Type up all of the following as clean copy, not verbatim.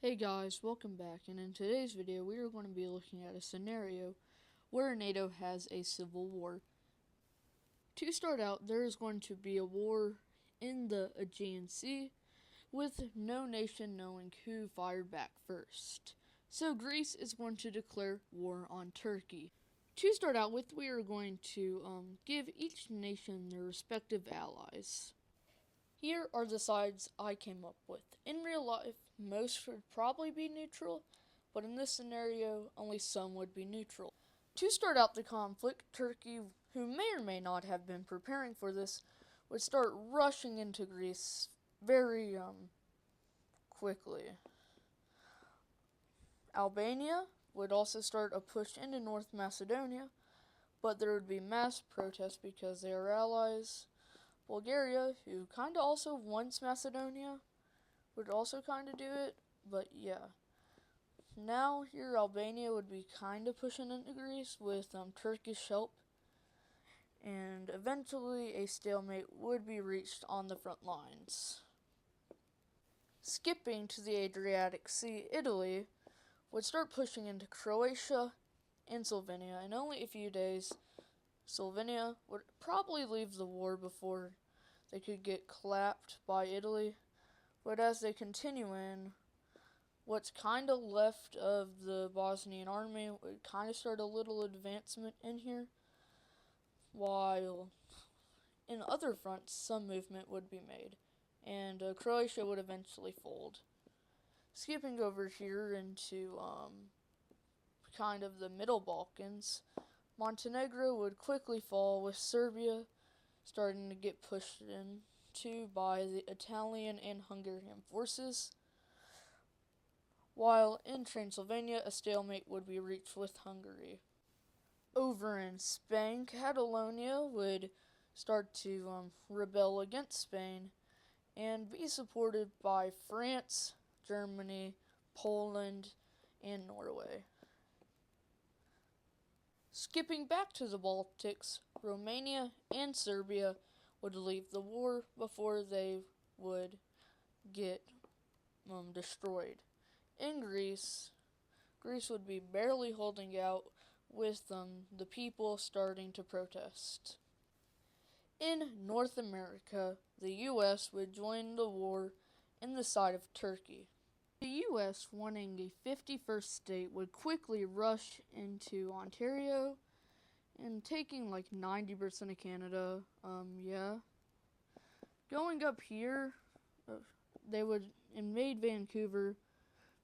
Hey guys, welcome back, and in today's video we are going to be looking at a scenario where NATO has a civil war. To start out, there is going to be a war in the Aegean Sea with no nation knowing who fired back first. So Greece is going to declare war on Turkey. To start out with, we are going to give each nation their respective allies. Here are the sides I came up with. In real life, most would probably be neutral, but in this scenario, only some would be neutral. To start out the conflict, Turkey, who may or may not have been preparing for this, would start rushing into Greece very quickly. Albania would also start a push into North Macedonia, but there would be mass protests because they are allies. Bulgaria, who kind of also wants Macedonia, would also kind of do it, but yeah. Now here Albania would be kind of pushing into Greece with Turkish help, and eventually a stalemate would be reached on the front lines. Skipping to the Adriatic Sea, Italy would start pushing into Croatia and Slovenia. In only a few days, Slovenia would probably leave the war before they could get clapped by Italy. But as they continue in, what's kind of left of the Bosnian army would kind of start a little advancement in here, while in other fronts some movement would be made, and Croatia would eventually fold. Skipping over here into kind of the Middle Balkans, Montenegro would quickly fall, with Serbia starting to get pushed into by the Italian and Hungarian forces, while in Transylvania a stalemate would be reached with Hungary. Over in Spain, Catalonia would start to rebel against Spain and be supported by France, Germany, Poland, and Norway. Skipping back to the Baltics, Romania and Serbia would leave the war before they would get destroyed. In Greece would be barely holding out, with the people starting to protest. In North America, the U.S. would join the war in the side of Turkey. The U.S., wanting a 51st state, would quickly rush into Ontario and taking like 90% of Canada. Going up here, they would invade Vancouver,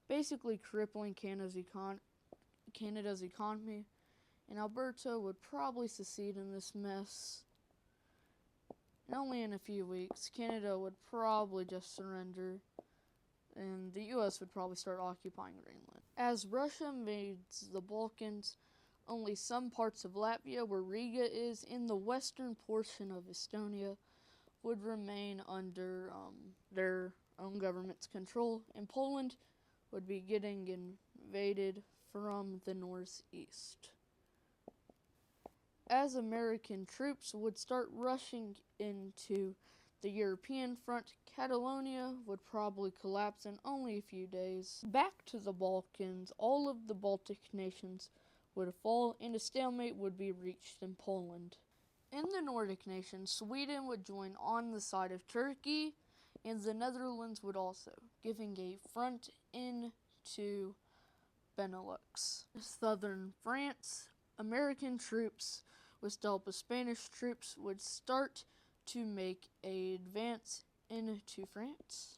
basically crippling Canada's economy, and Alberta would probably secede in this mess. And only in a few weeks, Canada would probably just surrender, and the U.S. would probably start occupying Greenland. As Russia invades the Balkans, only some parts of Latvia, where Riga is, in the western portion of Estonia, would remain under their own government's control, and Poland would be getting invaded from the northeast. As American troops would start rushing into the European front, Catalonia would probably collapse in only a few days. Back to the Balkans, all of the Baltic nations would fall, and a stalemate would be reached in Poland. In the Nordic nations, Sweden would join on the side of Turkey, and the Netherlands would also, giving a front into Benelux. Southern France, American troops with the help of Spanish troops would start to make an advance into France.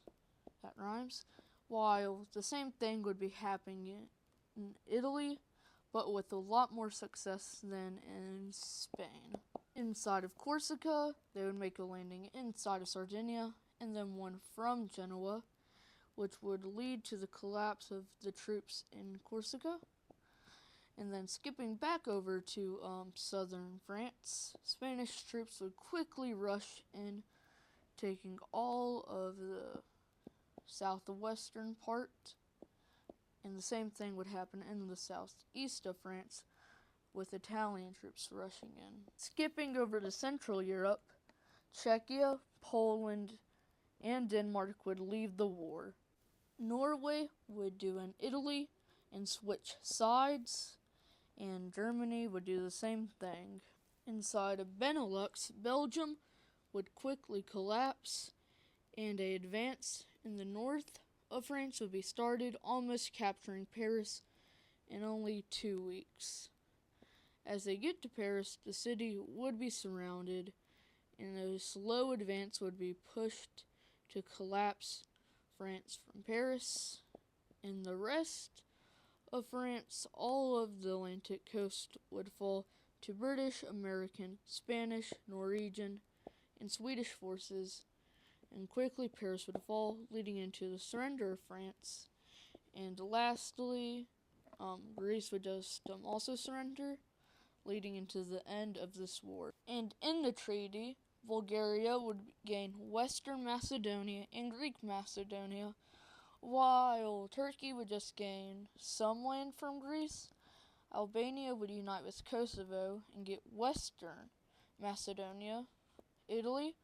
That rhymes. While the same thing would be happening in Italy, but with a lot more success than in Spain. Inside of Corsica, they would make a landing inside of Sardinia, and then one from Genoa, which would lead to the collapse of the troops in Corsica. And then skipping back over to southern France, Spanish troops would quickly rush in, taking all of the southwestern part, and the same thing would happen in the southeast of France, with Italian troops rushing in. Skipping over to Central Europe, Czechia, Poland, and Denmark would leave the war. Norway would do in Italy and switch sides, and Germany would do the same thing. Inside of Benelux, Belgium would quickly collapse, and an advance in the north of France would be started, almost capturing Paris in only 2 weeks. As they get to Paris, the city would be surrounded, and a slow advance would be pushed to collapse France from Paris. In the rest of France, all of the Atlantic coast would fall to British, American, Spanish, Norwegian, and Swedish forces, and quickly Paris would fall, leading into the surrender of France. And lastly, Greece would just also surrender, leading into the end of this war. And in the treaty, Bulgaria would gain Western Macedonia and Greek Macedonia, while Turkey would just gain some land from Greece. Albania would unite with Kosovo and get Western Macedonia. Italy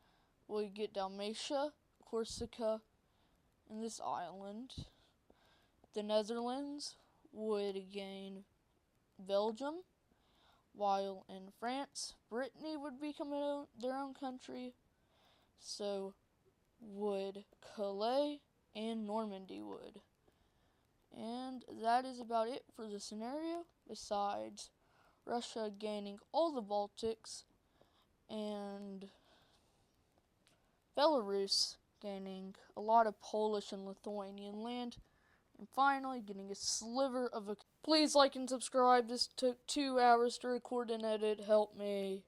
would get Dalmatia, Corsica, and this island. The Netherlands would gain Belgium, while in France, Brittany would become their own country. So would Calais and Normandy would. And that is about it for the scenario, besides Russia gaining all the Baltics and Belarus gaining a lot of Polish and Lithuanian land, and finally getting a sliver of a... Please like and subscribe. This took 2 hours to record and edit. Help me.